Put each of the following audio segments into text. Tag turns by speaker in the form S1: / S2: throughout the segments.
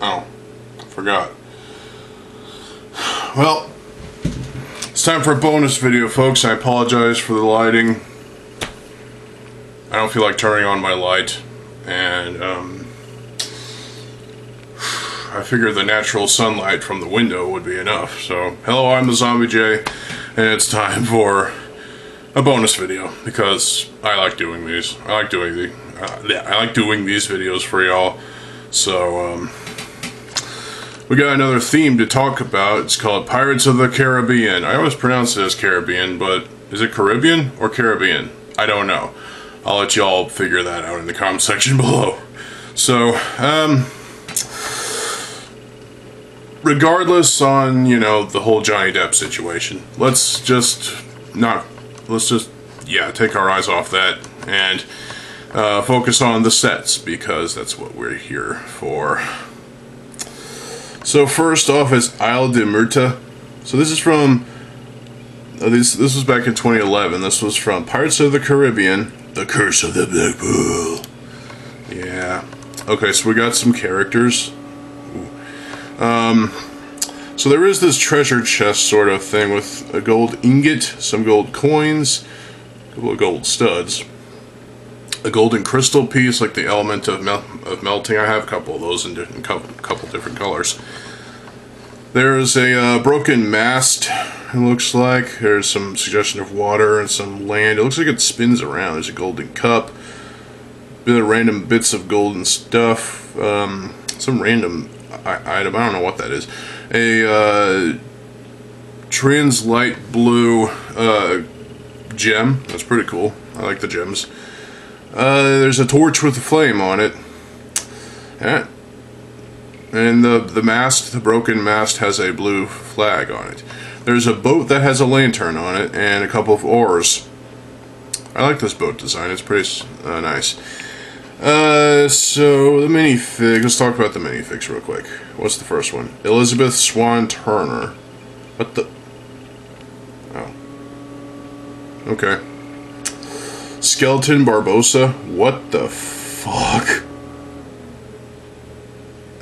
S1: Oh, I forgot. Well, it's time for a bonus video, folks. I apologize for the lighting. I don't feel like turning on my light, and I figured the natural sunlight from the window would be enough. So, hello, I'm TheZOMBIEJ, and it's time for a bonus video because I like doing these. I like doing these videos for y'all. So, we got another theme to talk about. It's called Pirates of the Caribbean. I always pronounce it as Caribbean, but is it Caribbean or Caribbean? I don't know. I'll let y'all figure that out in the comment section below. So, regardless on, you know, the whole Johnny Depp situation, let's just take our eyes off that and focus on the sets, because that's what we're here for. So first off is Isle de Murta. So this is from, this was back in 2011. This was from Pirates of the Caribbean, The Curse of the Black Pearl. Yeah. Okay, so we got some characters. So there is this treasure chest sort of thing with a gold ingot, some gold coins, a couple of gold studs, a golden crystal piece like the element of melting. I have a couple of those in a couple different colors. There's a broken mast, it looks like. There's some suggestion of water and some land. It looks like it spins around. There's a golden cup, bit of random bits of golden stuff, some random item, I don't know what that is. A translite blue gem. That's pretty cool. I like the gems. There's a torch with a flame on it. Yeah. And the mast, the broken mast, has a blue flag on it. There's a boat that has a lantern on it and a couple of oars. I like this boat design. It's pretty nice. So the minifig. Let's talk about the minifigs real quick. What's the first one? Elizabeth Swan Turner. What the? Oh. Okay. Skeleton Barbossa. What the fuck?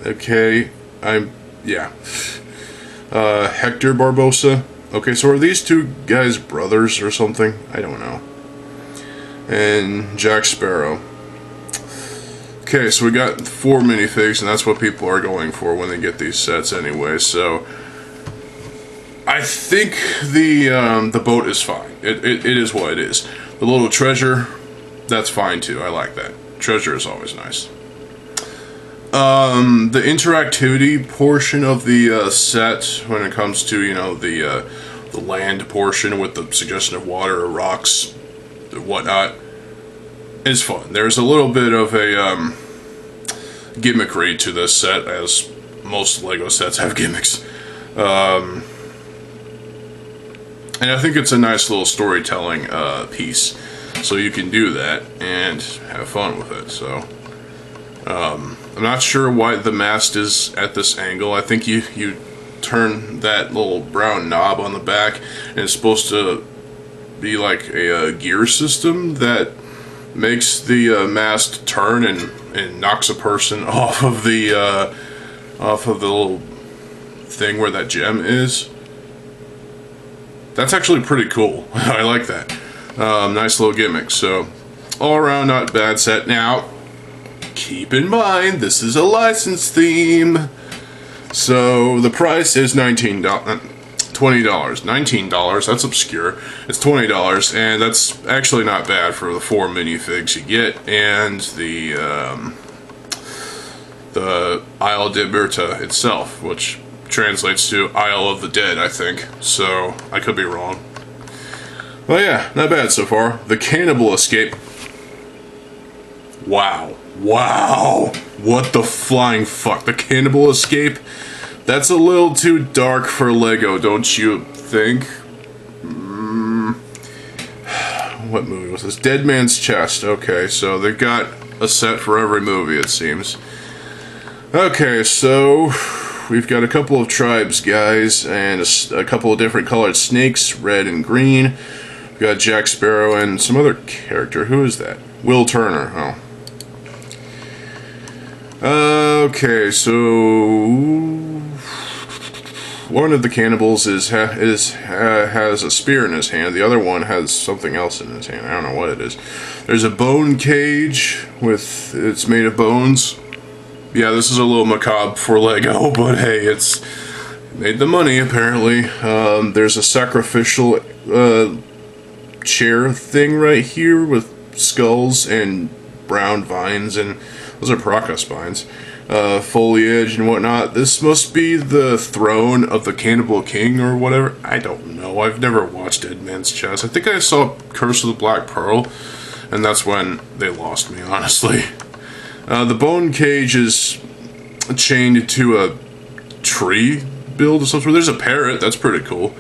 S1: Okay. Yeah. Hector Barbossa. Okay, so are these two guys brothers or something? I don't know. And Jack Sparrow. Okay, so we got 4 minifigs, and that's what people are going for when they get these sets anyway, so I think the boat is fine. It is what it is. The little treasure, that's fine too. I like that. Treasure is always nice. The interactivity portion of the set, when it comes to, you know, the land portion with the suggestion of water or rocks and whatnot, is fun. There's a little bit of a gimmickry to this set, as most LEGO sets have gimmicks. And I think it's a nice little storytelling piece. So you can do that and have fun with it. So I'm not sure why the mast is at this angle. I think you turn that little brown knob on the back, and it's supposed to be like a gear system that makes the mast turn and knocks a person off of the little thing where that gem is. That's actually pretty cool. I like that. Nice little gimmick. So, all around, not bad set. Now, keep in mind, this is a licensed theme. So, the price is $20. $19. That's obscure. It's $20, and that's actually not bad for the 4 minifigs you get, and the Isle de Murta itself, which translates to Isle of the Dead, I think. So I could be wrong. Well, yeah, not bad so far. The Cannibal Escape. Wow. Wow. What the flying fuck? The Cannibal Escape? That's a little too dark for LEGO, don't you think? What movie was this? Dead Man's Chest. Okay, so they've got a set for every movie, it seems. Okay, so we've got a couple of tribes, guys, and a couple of different colored snakes, red and green. We've got Jack Sparrow and some other character. Who is that? Will Turner. Oh. Okay, so one of the cannibals has a spear in his hand. The other one has something else in his hand. I don't know what it is. There's a bone cage it's made of bones. Yeah, this is a little macabre for Lego, but hey, it's made the money apparently. There's a sacrificial chair thing right here with skulls and brown vines, and those are Paracas vines, foliage and whatnot. This must be the throne of the Cannibal King or whatever. I don't know. I've never watched Dead Man's Chest. I think I saw Curse of the Black Pearl, and that's when they lost me, honestly. The bone cage is chained to a tree build of some sort. There's a parrot. That's pretty cool.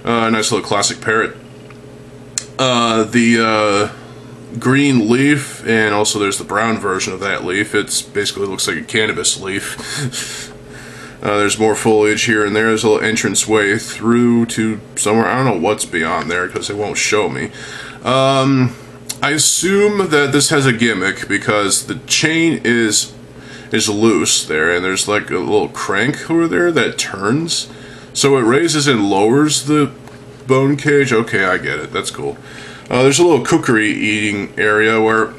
S1: Nice little classic parrot. The green leaf, and also there's the brown version of that leaf. It's basically looks like a cannabis leaf. There's more foliage here and there. There's a little entrance way through to somewhere. I don't know what's beyond there because it won't show me. I assume that this has a gimmick because the chain is loose there, and there's like a little crank over there that turns, so it raises and lowers the bone cage. Okay, I get it. That's cool. There's a little cookery eating area where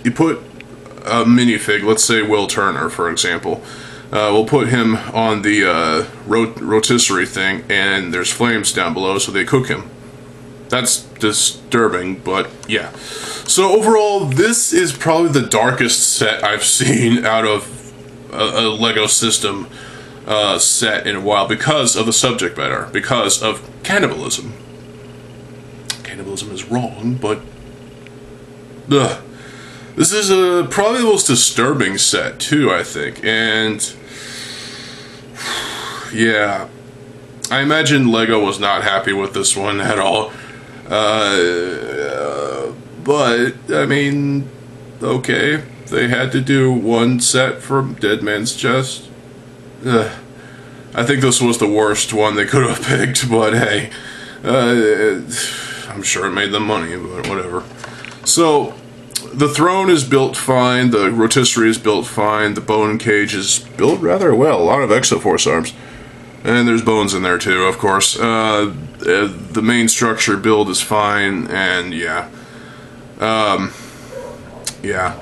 S1: you put a minifig, let's say Will Turner, for example. We'll put him on the rotisserie thing, and there's flames down below, so they cook him. That's disturbing, but yeah. So overall, this is probably the darkest set I've seen out of a Lego system set in a while because of the subject matter, because of cannibalism. Cannibalism is wrong, but this is probably the most disturbing set too, I think. And yeah, I imagine Lego was not happy with this one at all. But I mean, okay, they had to do one set from Dead Man's Chest. I think this was the worst one they could have picked, but hey, I'm sure it made them money, but whatever. So, the throne is built fine, the rotisserie is built fine, the bone cage is built rather well, a lot of Exoforce arms. And there's bones in there too, of course. The main structure build is fine, and yeah. Yeah.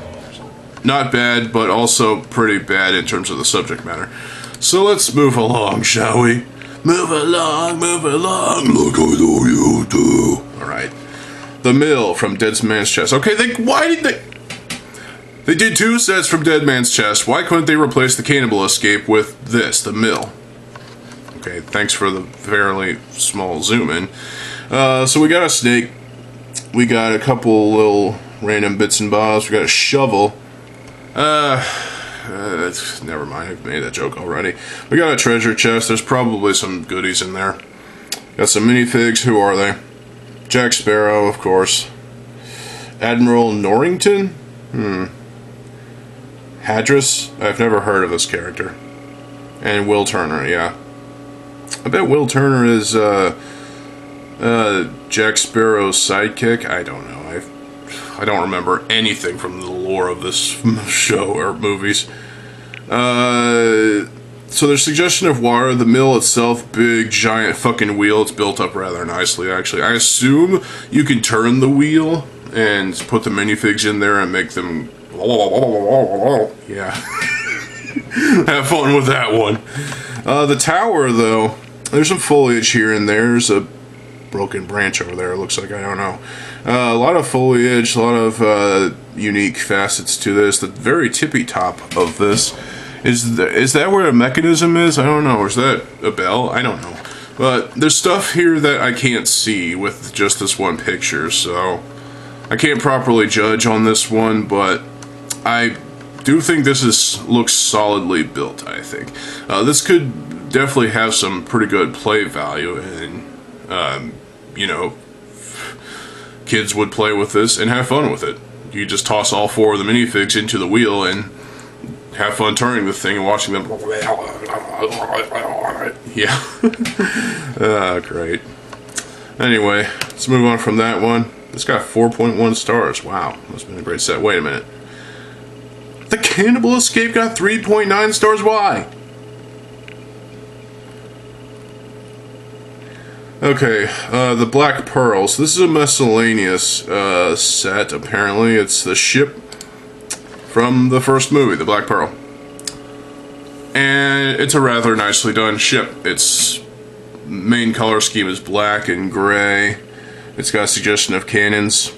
S1: Not bad, but also pretty bad in terms of the subject matter. So let's move along, shall we? Move along, like I know you do. Alright. The Mill from Dead Man's Chest. Okay, They did two sets from Dead Man's Chest. Why couldn't they replace the Cannibal Escape with this, the Mill? Okay, thanks for the fairly small zoom in. So we got a snake. We got a couple little random bits and bobs. We got a shovel. Never mind, I've made that joke already. We got a treasure chest. There's probably some goodies in there. Got some minifigs. Who are they? Jack Sparrow, of course. Admiral Norrington? Hadris? I've never heard of this character. And Will Turner, yeah. I bet Will Turner is Jack Sparrow's sidekick. I don't know. I don't remember anything from the lore of this show or movies. So there's suggestion of water. The mill itself, big, giant fucking wheel. It's built up rather nicely, actually. I assume you can turn the wheel and put the minifigs in there and make them... Yeah. Have fun with that one. The tower, though, there's some foliage here and there. There's a broken branch over there, it looks like. I don't know. A lot of foliage, a lot of unique facets to this. The very tippy top of this, is that where a mechanism is? I don't know. Or is that a bell? I don't know. But there's stuff here that I can't see with just this one picture, so I can't properly judge on this one, but I do think this looks solidly built, I think. This could definitely have some pretty good play value, and, you know, kids would play with this and have fun with it. You just toss all four of the minifigs into the wheel and have fun turning the thing and watching them. Yeah. Great. Anyway, let's move on from that one. This got 4.1 stars. Wow, must have been a great set. Wait a minute. The Cannibal Escape got 3.9 stars. Why? Okay, the Black Pearls. This is a miscellaneous set, apparently. It's the ship from the first movie, the Black Pearl. And it's a rather nicely done ship. Its main color scheme is black and gray. It's got a suggestion of cannons.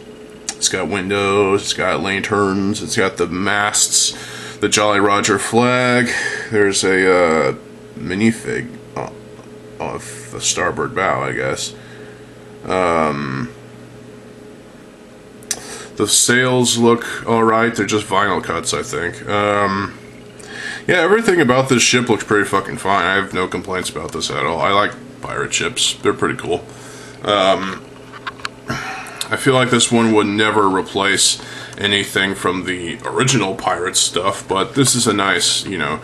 S1: It's got windows, it's got lanterns, it's got the masts, the Jolly Roger flag. There's a minifig of the starboard bow, I guess. The sails look alright, they're just vinyl cuts, I think. Yeah, everything about this ship looks pretty fucking fine. I have no complaints about this at all. I like pirate ships, they're pretty cool. I feel like this one would never replace anything from the original pirate stuff, but this is a nice, you know,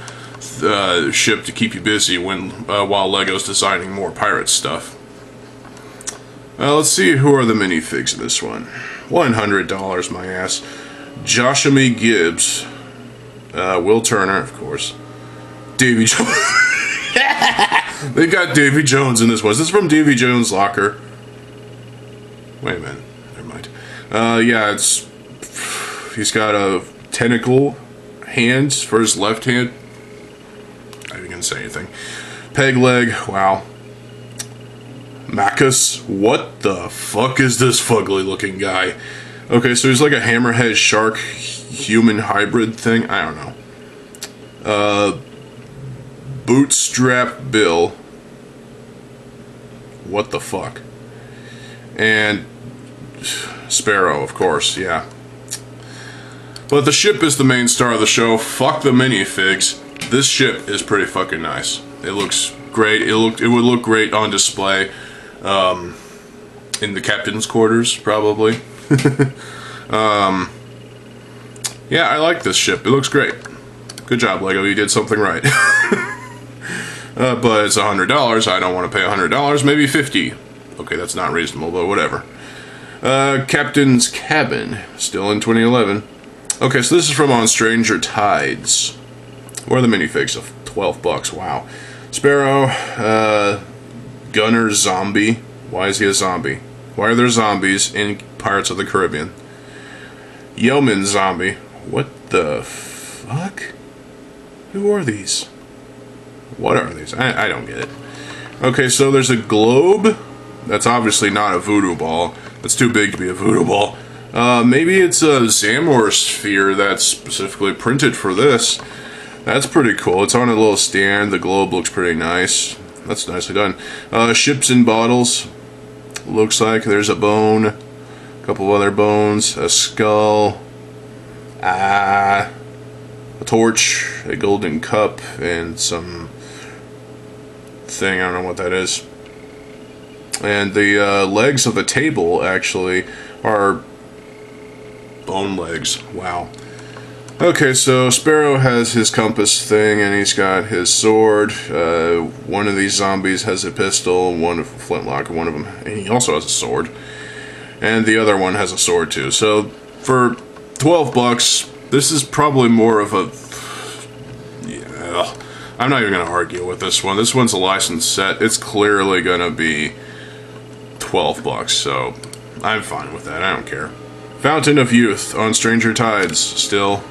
S1: ship to keep you busy while LEGO's designing more pirate stuff. Let's see, who are the minifigs in this one? $100, my ass. Joshua Gibbs. Will Turner, of course. Davy Jones. They've got Davy Jones in this one. Is this from Davy Jones' locker? Wait a minute. Never mind. Yeah, he's got a tentacle hand for his left hand. I'm not even gonna say anything. Peg leg. Wow. Macus. What the fuck is this fugly looking guy? Okay, so he's like a hammerhead shark human hybrid thing. I don't know. Bootstrap Bill. What the fuck? And Sparrow, of course, yeah. But the ship is the main star of the show. Fuck the minifigs. This ship is pretty fucking nice. It looks great. It would look great on display in the captain's quarters, probably. Yeah, I like this ship. It looks great. Good job, LEGO. You did something right. But it's $100. I don't want to pay $100. Maybe $50. Okay, that's not reasonable, but whatever. Captain's Cabin. Still in 2011. Okay, so this is from On Stranger Tides. Where are the minifigs of $12? Wow. Sparrow. Gunner Zombie. Why is he a zombie? Why are there zombies in Pirates of the Caribbean? Yeoman Zombie. What the fuck? Who are these? What are these? I don't get it. Okay, so there's a globe. That's obviously not a voodoo ball. That's too big to be a voodoo ball. Maybe it's a Zamor sphere that's specifically printed for this. That's pretty cool. It's on a little stand. The globe looks pretty nice. That's nicely done. Ships in bottles. Looks like there's a bone. A couple of other bones. A skull. A torch. A golden cup. And some thing. I don't know what that is. And the legs of the table actually are bone legs. Wow. Okay, so Sparrow has his compass thing, and he's got his sword. One of these zombies has a pistol, one of flintlock, one of them, and he also has a sword. And the other one has a sword too. So for $12, this is probably more of a... Yeah, I'm not even going to argue with this one. This one's a licensed set. It's clearly going to be $12, so I'm fine with that. I don't care. Fountain of Youth on Stranger Tides, still.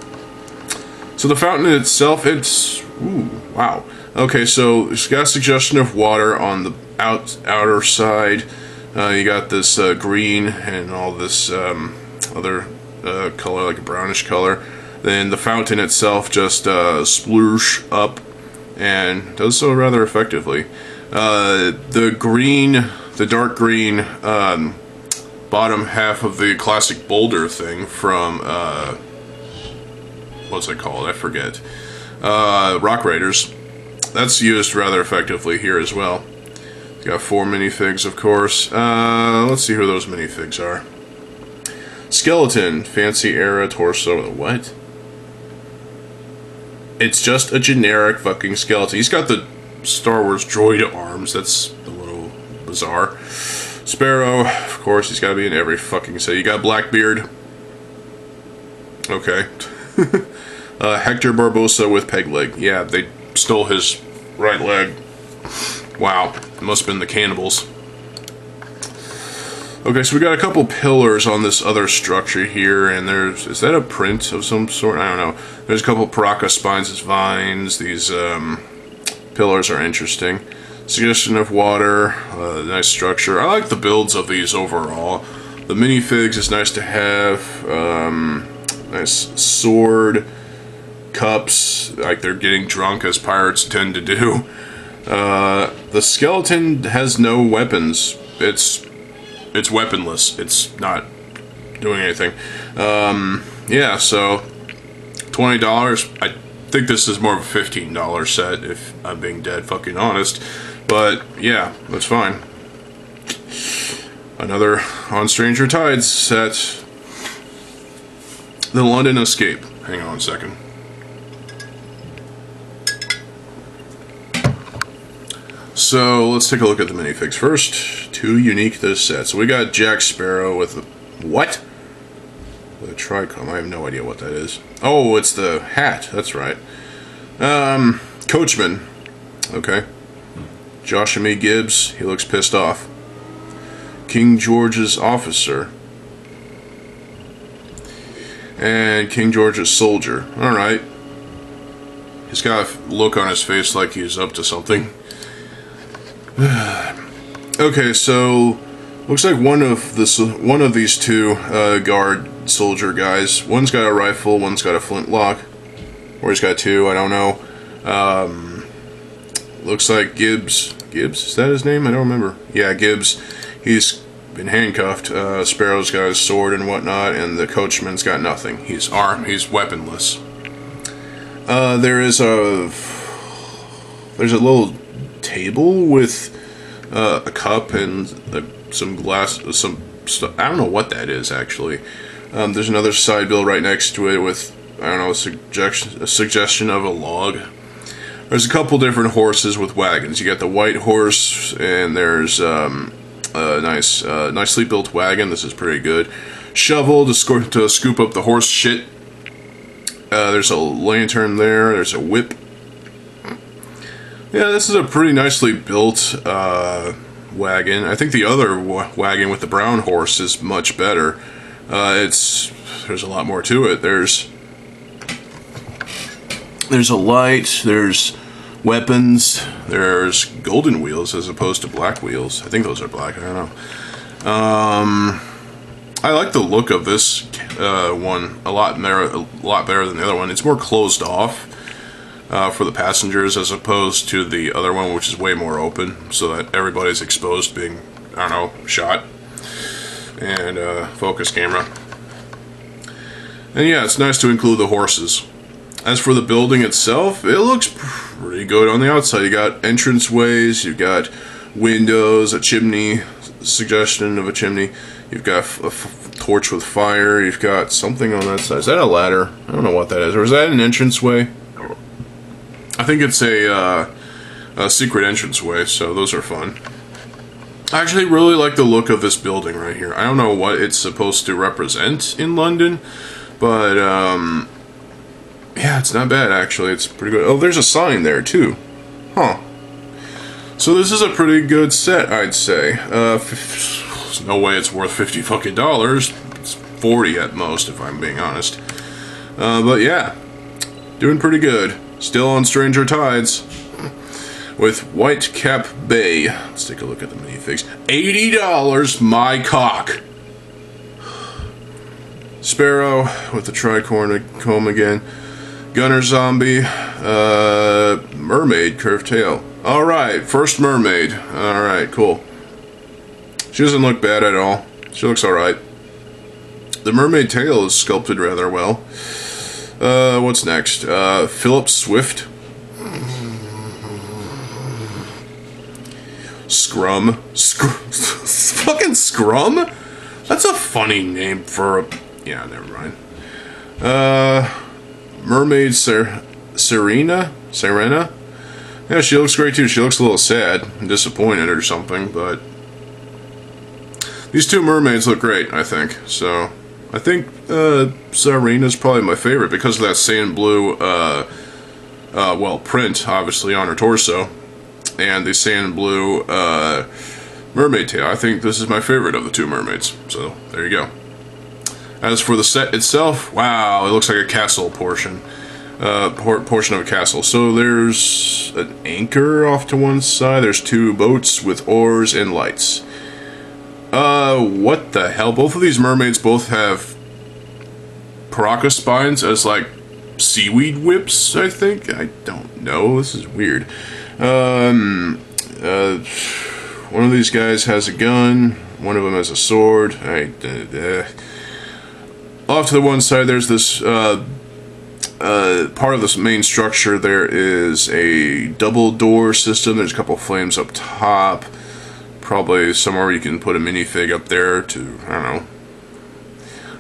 S1: So the fountain itself, it's... Ooh, wow. Okay, so it's got a suggestion of water on the outer side. You got this green and all this other color, like a brownish color. Then the fountain itself just sploosh up and does so rather effectively. The green, the dark green bottom half of the classic boulder thing from... what's it called? I forget. Rock Raiders. That's used rather effectively here as well. Got 4 minifigs, of course. Let's see who those minifigs are. Skeleton. Fancy era torso. What? It's just a generic fucking skeleton. He's got the Star Wars droid arms. That's a little bizarre. Sparrow. Of course, he's got to be in every fucking set. You got Blackbeard. Okay. Hector Barbosa with peg leg. Yeah, they stole his right leg. Wow, it must have been the cannibals. Okay, so we got a couple pillars on this other structure here, and is that a print of some sort? I don't know. There's a couple Paraka spines as vines. These pillars are interesting. Suggestion of water, nice structure. I like the builds of these overall. The minifigs is nice to have. Nice sword, cups, like they're getting drunk as pirates tend to do. The skeleton has no weapons. It's weaponless. It's not doing anything. Yeah, so $20. I think this is more of a $15 set, if I'm being dead fucking honest. But yeah, that's fine. Another On Stranger Tides set. The London Escape. Hang on a second. So let's take a look at the minifigs first. Two unique to this set. So we got Jack Sparrow with a what? With a trichrome. I have no idea what that is. Oh, it's the hat. That's right. Coachman. Okay. Joshua Gibbs. He looks pissed off. King George's officer. And King George's soldier. Alright. He's got a look on his face like he's up to something. Okay, so looks like one of these two guard soldier guys. One's got a rifle, one's got a flintlock, or he's got two. I don't know. Looks like Gibbs. Gibbs, is that his name? I don't remember. Yeah, Gibbs. He's been handcuffed. Sparrow's got his sword and whatnot, and the coachman's got nothing. He's armed. He's weaponless. There's a little table with a cup and some glass, some stuff. I don't know what that is actually. There's another side bill right next to it with, I don't know, a suggestion of a log. There's a couple different horses with wagons. You got the white horse, and there's a nicely built wagon. This is pretty good. Shovel to scoop up the horse shit. There's a lantern there. There's a whip. Yeah, this is a pretty nicely built wagon. I think the other wagon with the brown horse is much better. There's a lot more to it. There's a light. There's weapons. There's golden wheels as opposed to black wheels. I think those are black. I don't know. I like the look of this one a lot better than the other one. It's more closed off for the passengers as opposed to the other one, which is way more open, so that everybody's exposed to being, I don't know, shot. And focus camera. And yeah, it's nice to include the horses. As for the building itself, it looks pretty good on the outside. You got entranceways, you've got windows, a chimney, suggestion of a chimney. You've got a torch with fire. You've got something on that side. Is that a ladder? I don't know what that is. Or is that an entranceway? I think it's a secret entranceway, so those are fun. I actually really like the look of this building right here. I don't know what it's supposed to represent in London, but yeah, it's not bad actually. It's pretty good. Oh, there's a sign there too. Huh. So this is a pretty good set, I'd say. There's no way it's worth $50 fucking. It's 40 at most, if I'm being honest. But yeah, doing pretty good. Still on Stranger Tides with Whitecap Bay. Let's take a look at the minifigs. $80, my cock. Sparrow with the tricorn again. Gunner Zombie. Mermaid, curved tail. Alright, first mermaid. Alright, cool. She doesn't look bad at all. She looks alright. The mermaid tail is sculpted rather well. What's next? Philip Swift. Scrum. Fucking Scrum? That's a funny name for a... Yeah, never mind. Mermaid Serena? Yeah, she looks great too. She looks a little sad and disappointed or something, but... These two mermaids look great, I think. So, I I think Serena's probably my favorite because of that sand blue, well, print, obviously, on her torso. And the sand blue mermaid tail. I think this is my favorite of the two mermaids. So, there you go. As for the set itself, wow, it looks like a castle portion. Portion of a castle. So there's an anchor off to one side. There's two boats with oars and lights. What the hell? Both of these mermaids both have paraca spines as like seaweed whips, I think. I don't know. This is weird. One of these guys has a gun. One of them has a sword. Off to the one side, there's this part of this main structure. There is a double door system. There's a couple flames up top. Probably somewhere you can put a minifig up there to, I don't know.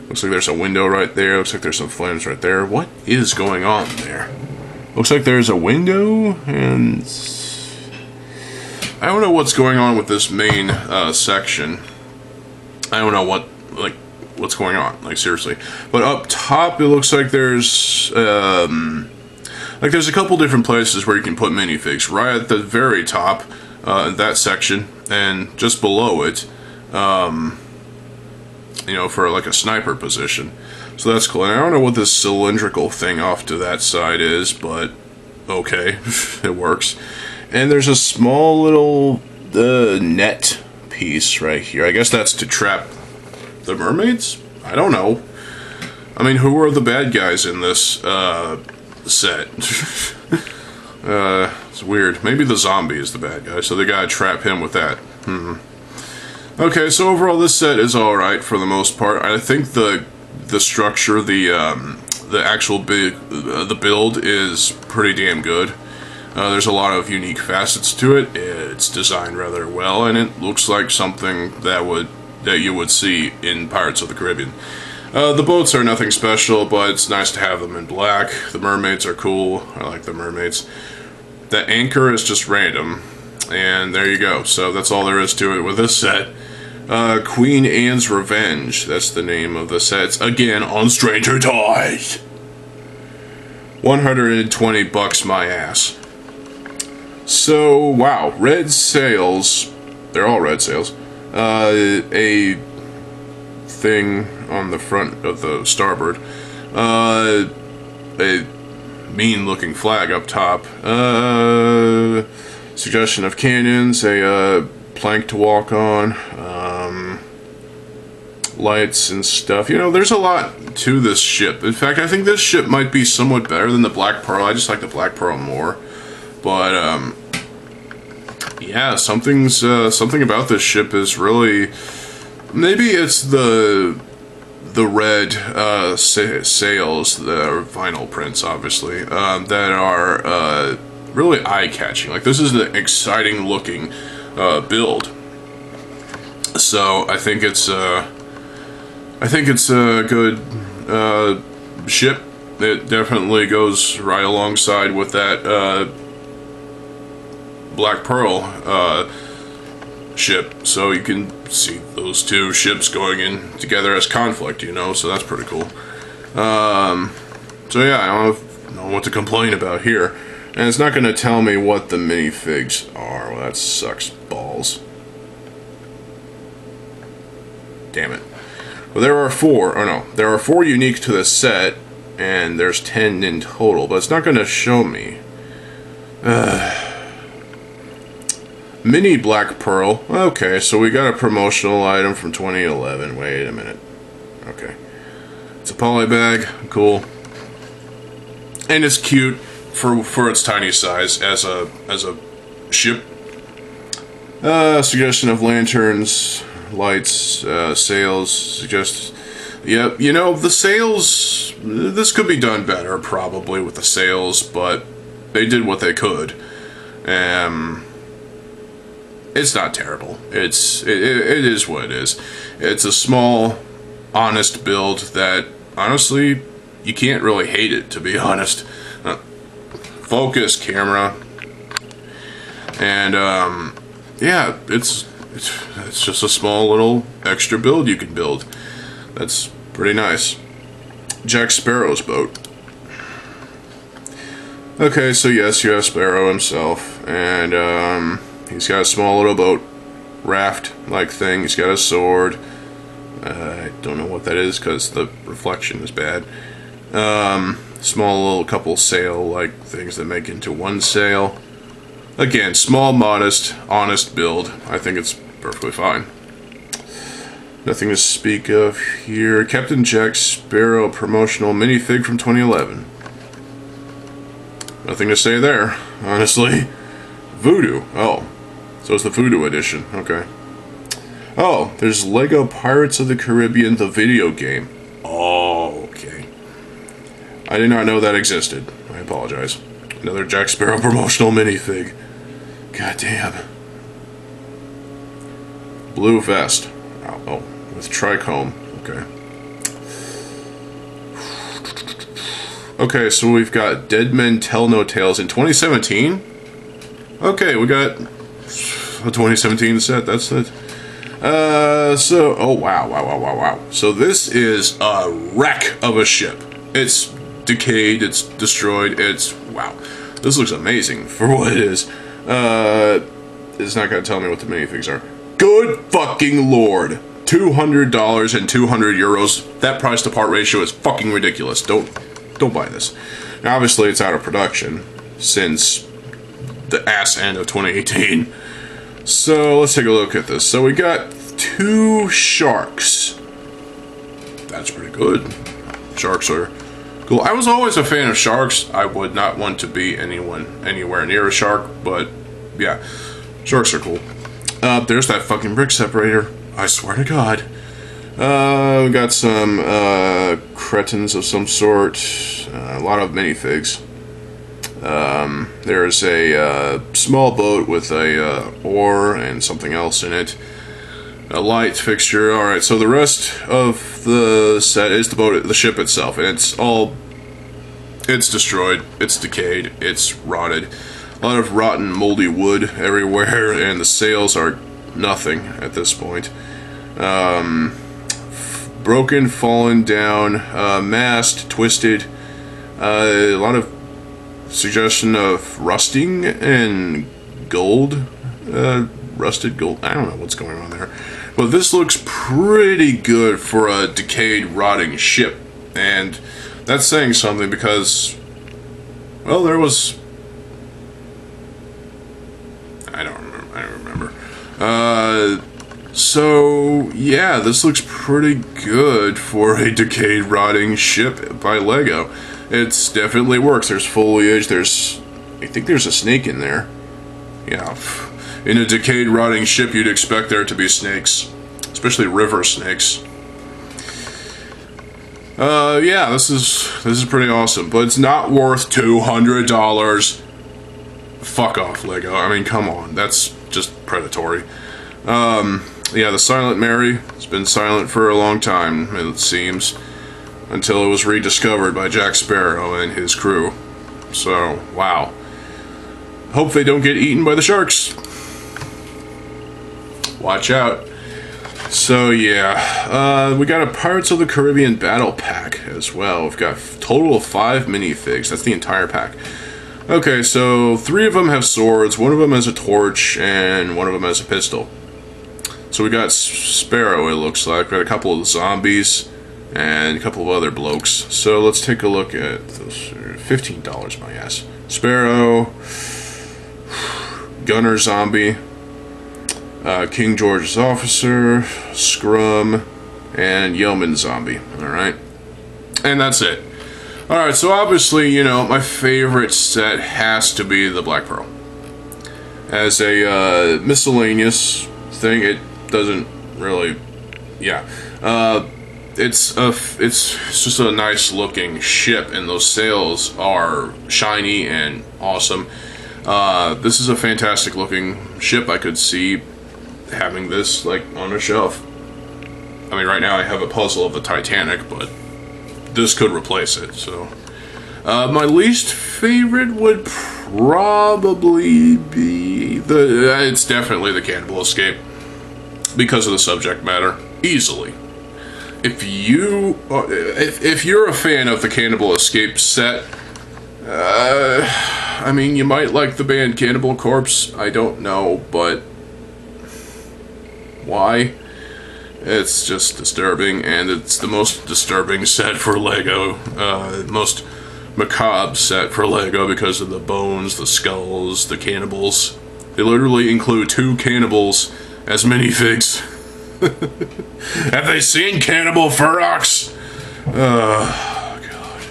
S1: Looks like there's a window right there. Looks like there's some flames right there. What is going on there? Looks like there's a window, and I don't know what's going on with this main section. I don't know what's going on, like, seriously. But up top, it looks like there's a couple different places where you can put minifigs. Right at the very top, that section, and just below it, you know, for like a sniper position. So that's cool. And I don't know what this cylindrical thing off to that side is, but okay, it works. And there's a small little net piece right here. I guess that's to trap the mermaids? I don't know. I mean, who are the bad guys in this set? It's weird. Maybe the zombie is the bad guy, so they gotta trap him with that. Okay, so overall this set is alright for the most part. I think the structure, the actual the build is pretty damn good. There's a lot of unique facets to it. It's designed rather well, and it looks like something that you would see in Pirates of the Caribbean. The boats are nothing special, but it's nice to have them in black. The mermaids are cool. I like the mermaids. The anchor is just random, and there you go. So that's all there is to it with this set. Queen Anne's Revenge. That's the name of the set. It's, again, on Stranger Toys. $120 my ass. So, wow. Red sails. They're all red sails. A thing on the front of the starboard. A mean-looking flag up top. Suggestion of cannons. A plank to walk on. Lights and stuff. You know, there's a lot to this ship. In fact, I think this ship might be somewhat better than the Black Pearl. I just like the Black Pearl more. But, yeah, something about this ship is really... Maybe it's the red sails, the vinyl prints, obviously, that are really eye-catching. Like, this is an exciting-looking build. So I think it's a good ship. It definitely goes right alongside with that Black Pearl ship. So you can see those two ships going in together as conflict, you know. So that's pretty cool. So yeah, I don't know what to complain about here. And it's not going to tell me what the minifigs are. Well, that sucks balls. Damn it. Well, there are four unique to this set, and there's 10 in total, but it's not going to show me. Mini Black Pearl. Okay, so we got a promotional item from 2011. Wait a minute. Okay. It's a poly bag. Cool. And it's cute for its tiny size as a ship. Suggestion of lanterns, lights, sails. Suggest. Yep, you know, the sails, this could be done better, probably, with the sails, but they did what they could. It's not terrible. It is what it is. It's a small, honest build that, honestly, you can't really hate it, to be honest. Focus, camera, and, yeah, it's just a small little extra build you can build. That's Pretty nice. Jack Sparrow's boat. Okay, so yes, you have Sparrow himself, and he's got a small little boat, raft-like thing. He's got a sword. I don't know what that is because the reflection is bad. Small little couple sail-like things that make into one sail. Again, small, modest, honest build. I think it's perfectly fine. Nothing to speak of here. Captain Jack Sparrow promotional minifig from 2011. Nothing to say there, honestly. Voodoo. Oh. So it's the Voodoo edition. Okay. Oh, there's Lego Pirates of the Caribbean, the video game. Oh, okay. I did not know that existed. I apologize. Another Jack Sparrow promotional minifig. God damn. Blue vest. Oh, with trichome. Okay. Okay, so we've got Dead Men Tell No Tales in 2017. Okay, we got a 2017 set. That's it. Oh wow. So this is a wreck of a ship. It's decayed. It's destroyed. Wow. This looks amazing for what it is. It's not gonna tell me what the minifigs are. Good fucking lord. $200 and €200. That price to part ratio is fucking ridiculous. Don't buy this. Now, obviously, it's out of production since the ass end of 2018. So let's take a look at this. So we got 2 sharks. That's pretty good. Sharks are cool. I was always a fan of sharks. I would not want to be anywhere near a shark, but yeah, sharks are cool. There's that fucking brick separator. I swear to God. We got some cretins of some sort. A lot of minifigs. There's a small boat with a oar and something else in it. A light fixture. Alright, so the rest of the set is the ship itself. And it's destroyed, it's decayed, it's rotted. A lot of rotten, moldy wood everywhere, and the sails are nothing at this point. Broken, fallen down, mast, twisted. A lot of suggestion of rusting and gold. Rusted gold. I don't know what's going on there. But this looks pretty good for a decayed, rotting ship. And that's saying something because, well, there was... I don't remember. So, yeah, this looks pretty good for a decayed, rotting ship by Lego. It definitely works. There's foliage, I think there's a snake in there. Yeah, in a decayed, rotting ship, you'd expect there to be snakes. Especially river snakes. Yeah, this is pretty awesome. But it's not worth $200. Fuck off, Lego. I mean, come on. That's just predatory. Yeah, the Silent Mary has been silent for a long time, it seems, until it was rediscovered by Jack Sparrow and his crew. So, wow. Hope they don't get eaten by the sharks. Watch out. So, yeah, we got a Pirates of the Caribbean Battle Pack as well. We've got a total of 5 minifigs. That's the entire pack. Okay, so 3 of them have swords, 1 of them has a torch, and 1 of them has a pistol. So we got Sparrow, it looks like. We got a couple of zombies and a couple of other blokes. So let's take a look at those. $15, my ass. Sparrow, Gunner Zombie, King George's Officer, Scrum, and Yeoman Zombie. Alright? And that's it. Alright, so obviously, you know, my favorite set has to be the Black Pearl. As a miscellaneous thing, it doesn't really, yeah. It's just a nice looking ship, and those sails are shiny and awesome. This is a fantastic looking ship. I could see having this like on a shelf. I mean, right now I have a puzzle of the Titanic, but this could replace it. So my least favorite would probably be it's definitely the Cannibal Escape, because of the subject matter. Easily if you're a fan of the Cannibal Escape set, I mean, you might like the band Cannibal Corpse. I don't know, but why? It's just disturbing, and it's the most disturbing set for LEGO. Most macabre set for LEGO because of the bones, the skulls, the cannibals. They literally include 2 cannibals as minifigs. Have they seen Cannibal Ferox? Oh, God.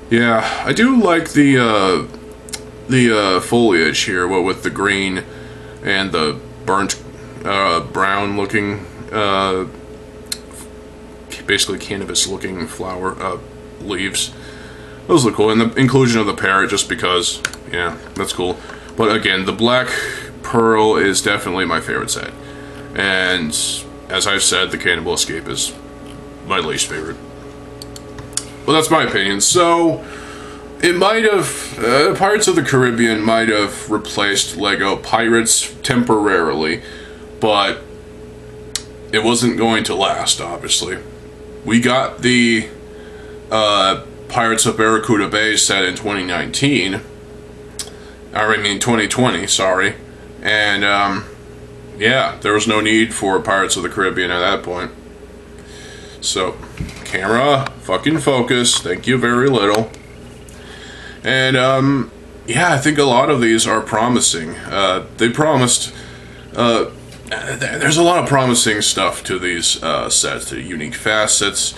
S1: Yeah, I do like the foliage here, what with the green and the burnt brown looking, basically cannabis looking flower leaves. Those look cool, and the inclusion of the parrot just because, yeah, that's cool. But again, the black pearl is definitely my favorite set. And as I've said, the Cannibal Escape is my least favorite. Well, that's my opinion. So, it might have, Pirates of the Caribbean might have replaced LEGO Pirates temporarily, but it wasn't going to last, obviously. We got the Pirates of Barracuda Bay set in 2019. I mean 2020, sorry. And, yeah, there was no need for Pirates of the Caribbean at that point. So, camera, fucking focus, thank you very little. And, yeah, I think a lot of these are promising. They promised, there's a lot of promising stuff to these sets, the unique facets,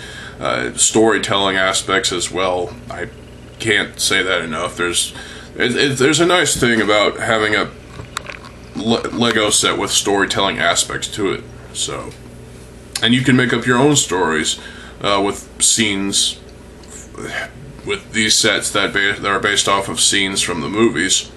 S1: storytelling aspects as well. I can't say that enough. There's a nice thing about having a LEGO set with storytelling aspects to it. So, and you can make up your own stories with scenes with these sets that are based off of scenes from the movies.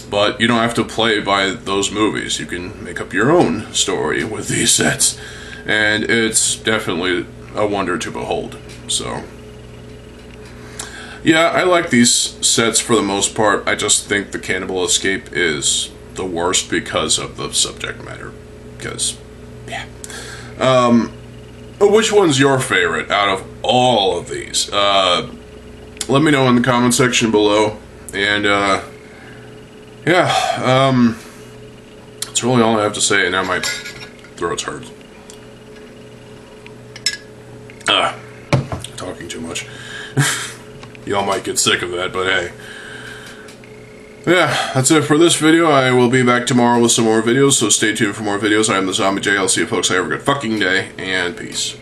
S1: But you don't have to play by those movies. You can make up your own story with these sets, and it's definitely a wonder to behold. So, yeah, I like these sets for the most part. I just think the Cannibal Escape is the worst because of the subject matter. Because, yeah. Which one's your favorite out of all of these? Let me know in the comment section below. And, yeah, that's really all I have to say. Now my throat's hurt. Talking too much. Y'all might get sick of that, but hey. Yeah, that's it for this video. I will be back tomorrow with some more videos, so stay tuned for more videos. I am TheZOMBIEJ. I'll see you folks. Have a good fucking day, and peace.